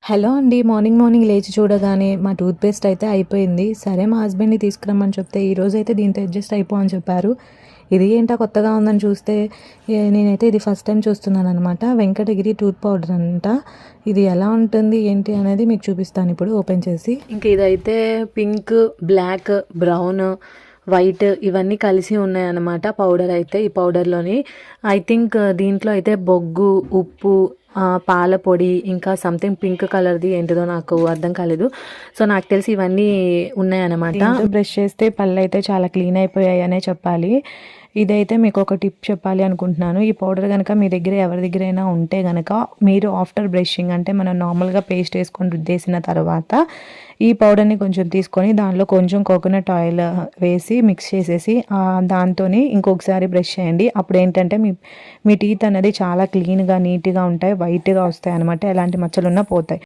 Hello అండి. Morning morning లేచి చూడగానే మా టూత్ పేస్ట్ అయితే అయిపోయింది. సరే మా హస్బెండ్‌ని తీసుకురమ్మని చెప్తే ఈరోజైతే దీంతో అడ్జస్ట్ అయిపో అని చెప్పారు. ఇది ఏంటా కొత్తగా ఉందని చూస్తే నేనైతే ఇది ఫస్ట్ టైం చూస్తున్నాననమాట. వెంకటగిరి టూత్ పౌడర్ అంట. ఇది ఎలా ఉంటుంది ఏంటి అనేది మీకు చూపిస్తాను ఇప్పుడు ఓపెన్ చేసి. ఇంక ఇదైతే పింక్, బ్లాక్, బ్రౌన్, వైట్ ఇవన్నీ కలిసి ఉన్నాయన్నమాట పౌడర్ అయితే. ఈ పౌడర్‌లోని ఐ థింక్ దీంట్లో అయితే బొగ్గు, ఉప్పు, పాల పొడి, ఇంకా సంథింగ్ పింక్ కలర్‌ది ఏంటిదో నాకు అర్థం కాలేదు. సో, నాకు తెలిసి ఇవన్నీ ఉన్నాయన్నమాట. బ్రష్ చేస్తే పళ్ళైతే చాలా క్లీన్ అయిపోయాయనే చెప్పాలి. ఇదైతే మీకు ఒక టిప్ చెప్పాలి అనుకుంటున్నాను. ఈ పౌడర్ గనక మీ దగ్గర ఎవరి దగ్గరైనా ఉంటే గనక మీరు ఆఫ్టర్ బ్రషింగ్ అంటే మనం నార్మల్‌గా పేస్ట్ వేసుకొని రుద్దేసిన తర్వాత ఈ పౌడర్‌ని కొంచెం తీసుకొని దానిలో కొంచెం కోకోనట్ ఆయిల్ వేసి మిక్స్ చేసేసి దాంతోని ఇంకొకసారి బ్రష్ చేయండి. అప్పుడేంటంటే మీ టీత్ అనేది చాలా క్లీన్‌గా, నీట్‌గా ఉంటాయి. వైట్‌గా వస్తాయన్నమాట. ఎలాంటి మచ్చలున్నా పోతాయి.